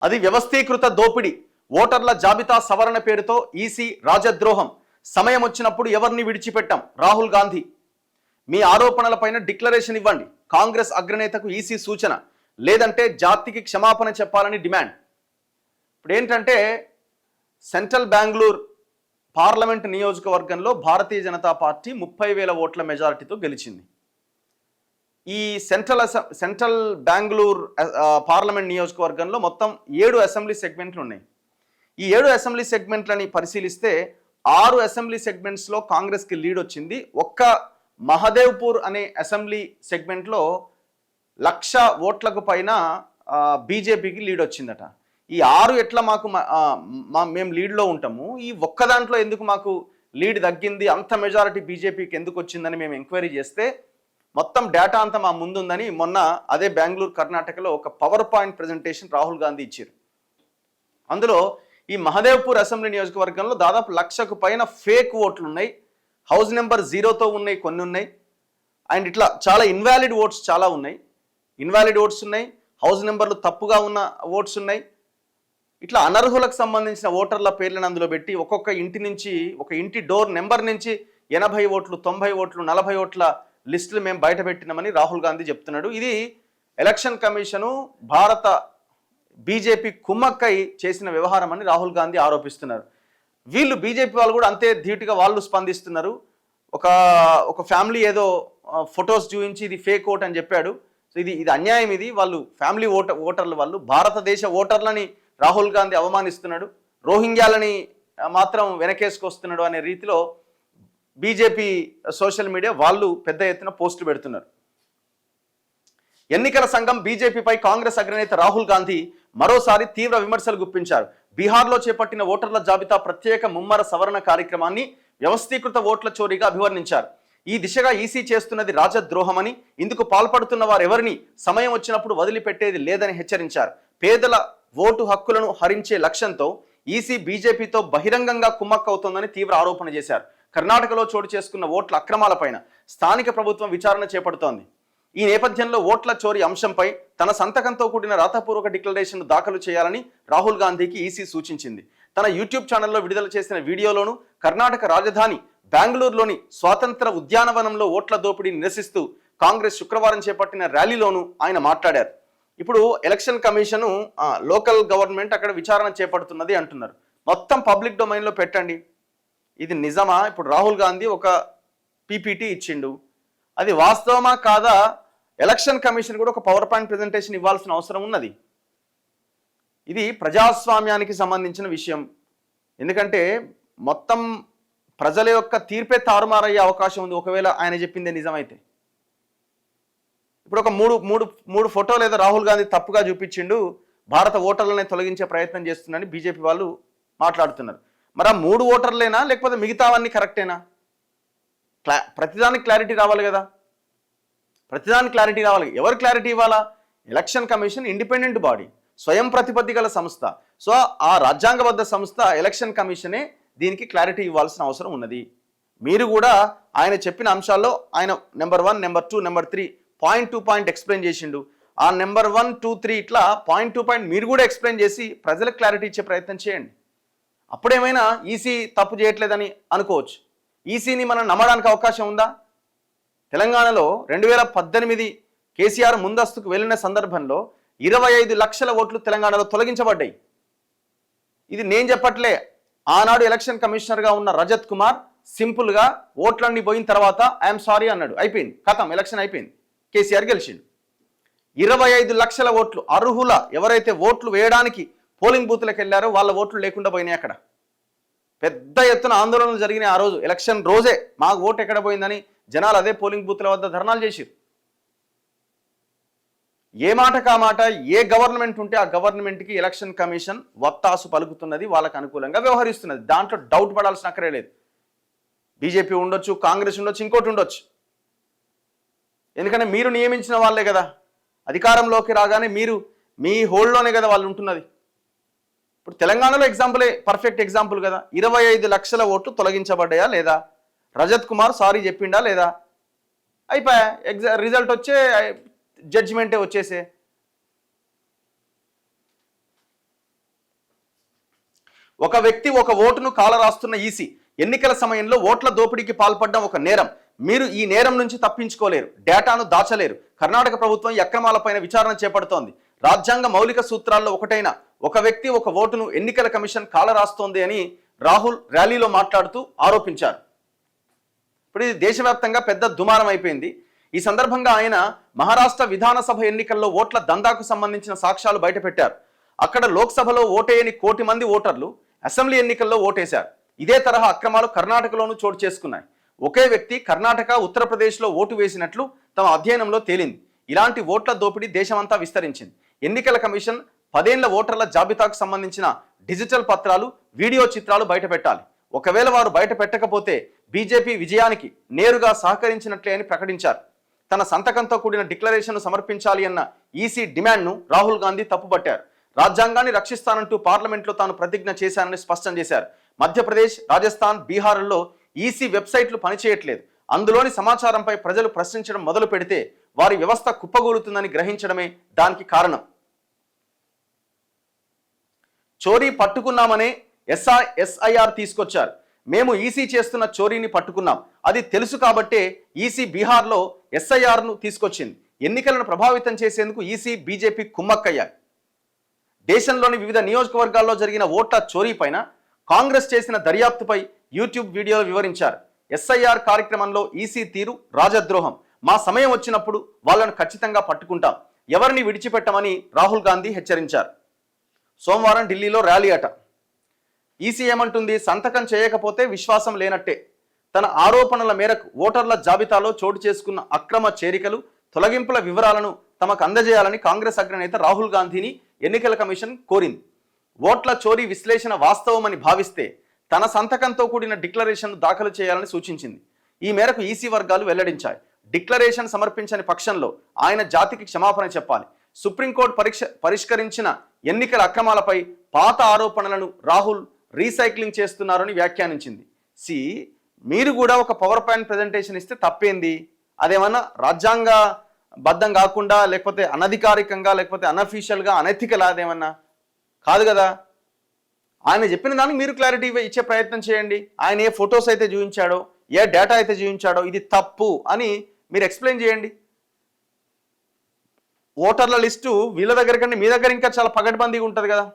అది వ్యవస్థీకృత దోపిడీ. ఓటర్ల జాబితా సవరణ పేరుతో ఈసీ రాజద్రోహం. సమయం వచ్చినప్పుడు ఎవరిని విడిచిపెట్టాం. రాహుల్ గాంధీ, మీ ఆరోపణలపైన డిక్లరేషన్ ఇవ్వండి. కాంగ్రెస్ అగ్రనేతకు ఈసీ సూచన. లేదంటే జాతికి క్షమాపణ చెప్పాలని డిమాండ్. ఇప్పుడు ఏంటంటే సెంట్రల్ బెంగళూరు పార్లమెంట్ నియోజకవర్గంలో భారతీయ జనతా పార్టీ 30,000 ఓట్ల మెజారిటీతో గెలిచింది. ఈ సెంట్రల్ బెంగళూరు పార్లమెంట్ నియోజకవర్గంలో మొత్తం 7 అసెంబ్లీ సెగ్మెంట్లు ఉన్నాయి. ఈ 7 అసెంబ్లీ సెగ్మెంట్లని పరిశీలిస్తే 6 అసెంబ్లీ సెగ్మెంట్స్లో కాంగ్రెస్కి లీడ్ వచ్చింది. ఒక్క మహదేవ్పూర్ అనే అసెంబ్లీ సెగ్మెంట్లో 1,00,000 ఓట్లకు పైన బీజేపీకి లీడ్ వచ్చిందట. ఈ 6 ఎట్లా మాకు మేము లీడ్లో ఉంటాము, ఈ ఒక్క దాంట్లో ఎందుకు మాకు లీడ్ తగ్గింది, అంత మెజారిటీ బీజేపీకి ఎందుకు వచ్చిందని మేము ఎంక్వైరీ చేస్తే మొత్తం డేటా అంతా మా ముందుందని మొన్న అదే బెంగళూరు కర్ణాటకలో ఒక power point presentation Rahul Gandhi ఇచ్చారు. అందులో ఈ మహదేవ్పూర్ అసెంబ్లీ నియోజకవర్గంలో దాదాపు 1,00,000కు పైన ఫేక్ ఓట్లు ఉన్నాయి. హౌస్ నెంబర్ 0తో ఉన్నాయి, కొన్ని ఉన్నాయి. అండ్ ఇట్లా చాలా ఇన్వాలిడ్ ఓట్స్ చాలా ఉన్నాయి. ఇన్వాలిడ్ ఓట్స్ ఉన్నాయి, హౌస్ నెంబర్లు తప్పుగా ఉన్న ఓట్స్ ఉన్నాయి. ఇట్లా అనర్హులకు సంబంధించిన ఓటర్ల పేర్లను అందులో పెట్టి ఒక్కొక్క ఇంటి నుంచి, ఒక ఇంటి డోర్ నెంబర్ నుంచి 80 ఓట్లు, 90 ఓట్లు, 40 ఓట్ల లిస్టులు మేము బయట పెట్టినామని రాహుల్ గాంధీ చెప్తున్నాడు. ఇది ఎలక్షన్ కమిషను భారత బీజేపీ కుమ్మక్కై చేసిన వ్యవహారం అని రాహుల్ గాంధీ ఆరోపిస్తున్నారు. వీళ్ళు బీజేపీ వాళ్ళు కూడా అంతే ధీటుగా వాళ్ళు స్పందిస్తున్నారు. ఒక ఫ్యామిలీ ఏదో ఫొటోస్ చూపించి ఇది ఫేక్ ఓట్ అని చెప్పాడు. సో ఇది అన్యాయం. ఇది వాళ్ళు ఫ్యామిలీ ఓటర్లు, వాళ్ళు భారతదేశ ఓటర్లని రాహుల్ గాంధీ అవమానిస్తున్నాడు. రోహింగ్యాలని మాత్రం వెనకేసుకొస్తున్నాడు అనే రీతిలో బీజేపీ సోషల్ మీడియా వాళ్ళు పెద్ద ఎత్తున పోస్టులు పెడుతున్నారు. ఎన్నికల సంఘం బీజేపీపై కాంగ్రెస్ అగ్రనేత రాహుల్ గాంధీ మరోసారి తీవ్ర విమర్శలు గుప్పించారు. బీహార్లో చేపట్టిన ఓటర్ల జాబితా ప్రత్యేక ముమ్మర సవరణ కార్యక్రమాన్ని వ్యవస్థీకృత ఓట్ల చోరీగా అభివర్ణించారు. ఈ దిశగా ఈసీ చేస్తున్నది రాజద్రోహమని, ఇందుకు పాల్పడుతున్న వారెవరిని సమయం వచ్చినప్పుడు వదిలిపెట్టేది లేదని హెచ్చరించారు. పేదల ఓటు హక్కులను హరించే లక్ష్యంతో ఈసీ బీజేపీతో బహిరంగంగా కుమ్మక్కవుతోందని తీవ్ర ఆరోపణ చేశారు. కర్ణాటకలో చోటు చేసుకున్న ఓట్ల అక్రమాలపైన స్థానిక ప్రభుత్వం విచారణ చేపడుతోంది. ఈ నేపథ్యంలో ఓట్ల చోరీ అంశంపై తన సంతకంతో కూడిన రాతపూర్వక డిక్లరేషన్ దాఖలు చేయాలని రాహుల్ గాంధీకి ఈసీ సూచించింది. తన యూట్యూబ్ ఛానల్లో విడుదల చేసిన వీడియోలోనూ కర్ణాటక రాజధాని బెంగళూరులోని స్వాతంత్ర ఉద్యానవనంలో ఓట్ల దోపిడీని నిరసిస్తూ కాంగ్రెస్ శుక్రవారం చేపట్టిన ర్యాలీలోనూ ఆయన మాట్లాడారు. ఇప్పుడు ఎలక్షన్ కమిషను లోకల్ గవర్నమెంట్ అక్కడ విచారణ చేపడుతున్నది అంటున్నారు. మొత్తం పబ్లిక్ డొమైన్లో పెట్టండి. ఇది నిజమా? ఇప్పుడు రాహుల్ గాంధీ ఒక పీపీటీ ఇచ్చిండు, అది వాస్తవమా కాదా? ఎలక్షన్ కమిషన్ కూడా ఒక పవర్ పాయింట్ ప్రజెంటేషన్ ఇవ్వాల్సిన అవసరం ఉన్నది. ఇది ప్రజాస్వామ్యానికి సంబంధించిన విషయం. ఎందుకంటే మొత్తం ప్రజల యొక్క తీర్పే తారుమారయ్యే అవకాశం ఉంది ఒకవేళ ఆయన చెప్పిందే నిజమైతే. ఇప్పుడు ఒక మూడు ఫోటోలు ఏదో రాహుల్ గాంధీ తప్పుగా చూపించిండు, భారత ఓటర్లనే తొలగించే ప్రయత్నం చేస్తుందని బీజేపీ వాళ్ళు మాట్లాడుతున్నారు. మరి ఆ 3 ఓటర్లేనా లేకపోతే మిగతావన్నీ కరెక్టేనా? ప్రతిదానికి క్లారిటీ రావాలి కదా. ప్రతిదానికి క్లారిటీ రావాలి. ఎవరు క్లారిటీ ఇవ్వాలా? ఎలక్షన్ కమిషన్ ఇండిపెండెంట్ బాడీ, స్వయం ప్రతిపత్తి గల సంస్థ. సో ఆ రాజ్యాంగబద్ధ సంస్థ ఎలక్షన్ కమిషనే దీనికి క్లారిటీ ఇవ్వాల్సిన అవసరం ఉన్నది. మీరు కూడా ఆయన చెప్పిన అంశాల్లో ఆయన number 1, number 2, number 3 point to point explain చేసిండు. ఆ నెంబర్ 1, 2, 3 ఇట్లా పాయింట్ టు పాయింట్ మీరు కూడా ఎక్స్ప్లెయిన్ చేసి ప్రజలకు క్లారిటీ ఇచ్చే ప్రయత్నం చేయండి. అప్పుడేమైనా ఈసీ తప్పు చేయట్లేదని అనుకోవచ్చు. ఈసీని మనం నమ్మడానికి అవకాశం ఉందా? తెలంగాణలో 2018 కేసీఆర్ ముందస్తుకు వెళ్ళిన సందర్భంలో 25 లక్షల ఓట్లు తెలంగాణలో తొలగించబడ్డాయి. ఇది నేను చెప్పట్లే. ఆనాడు ఎలక్షన్ కమిషనర్గా ఉన్న రజత్ కుమార్ సింపుల్గా ఓట్లన్నీ పోయిన తర్వాత ఐఎమ్ సారీ అన్నాడు. అయిపోయింది, ఖతం, ఎలక్షన్ అయిపోయింది, కేసీఆర్ గెలిచిండు. 25 లక్షల ఓట్లు అర్హుల ఎవరైతే ఓట్లు వేయడానికి పోలింగ్ బూత్లకు వెళ్ళారో వాళ్ళ ఓట్లు లేకుండా పోయినాయి. అక్కడ పెద్ద ఎత్తున ఆందోళనలు జరిగినాయి. ఆ రోజు ఎలక్షన్ రోజే మాకు ఓటు ఎక్కడ పోయిందని జనాలు అదే పోలింగ్ బూత్ల వద్ద ధర్నాలు చేసిరు. ఏ మాట కా మాట ఏ గవర్నమెంట్ ఉంటే ఆ గవర్నమెంట్కి ఎలక్షన్ కమిషన్ వత్తాసు పలుకుతున్నది, వాళ్ళకు అనుకూలంగా వ్యవహరిస్తున్నది. దాంట్లో డౌట్ పడాల్సిన అక్కరే లేదు. బీజేపీ ఉండొచ్చు, కాంగ్రెస్ ఉండొచ్చు, ఇంకోటి ఉండొచ్చు. ఎందుకంటే మీరు నియమించిన వాళ్ళే కదా. అధికారంలోకి రాగానే మీరు మీ హోల్డ్లోనే కదా వాళ్ళు ఉంటున్నది. ఇప్పుడు తెలంగాణలో ఎగ్జాంపులే పర్ఫెక్ట్ ఎగ్జాంపుల్ కదా. 25 లక్షల ఓట్లు తొలగించబడ్డాయా లేదా? రజత్ కుమార్ సారీ చెప్పిండా లేదా? అయిపోయా, రిజల్ట్ వచ్చే జడ్జిమెంటే వచ్చేసే. ఒక వ్యక్తి ఒక ఓటును కాలరాస్తున్న ఈసీ, ఎన్నికల సమయంలో ఓట్ల దోపిడీకి పాల్పడడం ఒక నేరం. మీరు ఈ నేరం నుంచి తప్పించుకోలేరు, డేటాను దాచలేరు. కర్ణాటక ప్రభుత్వం ఈ అక్రమాలపైన విచారణ చేపడుతోంది. రాజ్యాంగ మౌలిక సూత్రాల్లో ఒకటైన ఒక వ్యక్తి ఒక ఓటును ఎన్నికల కమిషన్ కాలరాస్తోంది అని రాహుల్ ర్యాలీలో మాట్లాడుతూ ఆరోపించారు. ఇప్పుడు ఇది దేశవ్యాప్తంగా పెద్ద దుమారం అయిపోయింది. ఈ సందర్భంగా ఆయన మహారాష్ట్ర విధానసభ ఎన్నికల్లో ఓట్ల దందాకు సంబంధించిన సాక్ష్యాలు బయటపెట్టారు. అక్కడ లోక్సభలో ఓటేయని 1 కోటి మంది ఓటర్లు అసెంబ్లీ ఎన్నికల్లో ఓటేశారు. ఇదే తరహా అక్రమాలు కర్ణాటకలోనూ చోటు చేసుకున్నాయి. ఒకే వ్యక్తి కర్ణాటక, ఉత్తరప్రదేశ్లో ఓటు వేసినట్లు తమ అధ్యయనంలో తేలింది. ఇలాంటి ఓట్ల దోపిడీ దేశమంతా విస్తరించింది. ఎన్నికల కమిషన్ 10 ఏళ్ల ఓటర్ల జాబితాకు సంబంధించిన డిజిటల్ పత్రాలు, వీడియో చిత్రాలు బయటపెట్టాలి. ఒకవేళ వారు బయట పెట్టకపోతే బీజేపీ విజయానికి నేరుగా సహకరించినట్లే అని ప్రకటించారు. తన సంతకంతో కూడిన డిక్లరేషన్ను సమర్పించాలి అన్న ఈసీ డిమాండ్ను రాహుల్ గాంధీ తప్పుపట్టారు. రాజ్యాంగాన్ని రక్షిస్తానంటూ పార్లమెంట్లో తాను ప్రతిజ్ఞ చేశానని స్పష్టం చేశారు. మధ్యప్రదేశ్, రాజస్థాన్, బీహార్లలో ఈసీ వెబ్సైట్లు పనిచేయట్లేదు. అందులోని సమాచారంపై ప్రజలు ప్రశ్నించడం మొదలు పెడితే వారి వ్యవస్థ కుప్పగూలుతుందని గ్రహించడమే దానికి కారణం. చోరీ పట్టుకున్నామనే ఎస్ఐఆర్ తీసుకొచ్చారు. మేము ఈసీ చేస్తున్న చోరీని పట్టుకున్నాం, అది తెలుసు కాబట్టే ఈసీ బీహార్లో ఎస్ఐఆర్ను తీసుకొచ్చింది. ఎన్నికలను ప్రభావితం చేసేందుకు ఈసీ, బీజేపీ కుమ్మక్కయ్యాయి. దేశంలోని వివిధ నియోజకవర్గాల్లో జరిగిన ఓట్ల చోరీ పైన కాంగ్రెస్ చేసిన దర్యాప్తుపై యూట్యూబ్ వీడియోలు వివరించారు. ఎస్ఐఆర్ కార్యక్రమంలో ఈసీ తీరు రాజద్రోహం. మా సమయం వచ్చినప్పుడు వాళ్ళను ఖచ్చితంగా పట్టుకుంటాం, ఎవరిని విడిచిపెట్టమని రాహుల్ గాంధీ హెచ్చరించారు. సోమవారం ఢిల్లీలో ర్యాలీ అట. ఈసీ ఏమంటుంది? సంతకం చేయకపోతే విశ్వాసం లేనట్టే. తన ఆరోపణల మేరకు ఓటర్ల జాబితాలో చోటు చేసుకున్న అక్రమ చేరికలు, తొలగింపుల వివరాలను తమకు అందజేయాలని కాంగ్రెస్ అగ్రనేత రాహుల్ గాంధీని ఎన్నికల కమిషన్ కోరింది. ఓట్ల చోరీ విశ్లేషణ వాస్తవమని భావిస్తే తన సంతకంతో కూడిన డిక్లరేషన్ను దాఖలు చేయాలని సూచించింది. ఈ మేరకు ఈసీ వర్గాలు వెల్లడించాయి. డిక్లరేషన్ సమర్పించని పక్షంలో ఆయన జాతికి క్షమాపణ చెప్పాలి. సుప్రీంకోర్టు పరిష్కరించిన ఎన్నికల అక్రమాలపై పాత ఆరోపణలను రాహుల్ రీసైక్లింగ్ చేస్తున్నారని వ్యాఖ్యానించింది. మీరు కూడా ఒక పవర్ పాయింట్ ప్రజెంటేషన్ ఇస్తే తప్పేంది? అదేమన్నా రాజ్యాంగబద్ధం కాకుండా, లేకపోతే అనధికారికంగా, లేకపోతే అనఫీషియల్గా, అనెథికల్ అదేమన్నా కాదు కదా. ఆయన చెప్పిన దానికి మీరు క్లారిటీ ఇచ్చే ప్రయత్నం చేయండి. ఆయన ఏ ఫొటోస్ అయితే చూపించాడో, ఏ డేటా అయితే చూపించాడో ఇది తప్పు అని మీరు ఎక్స్ప్లెయిన్ చేయండి. ఓటర్ల లిస్టు వీళ్ళ దగ్గర కంటే మీ దగ్గర ఇంకా చాలా పగడ్బందీగా ఉంటుంది కదా.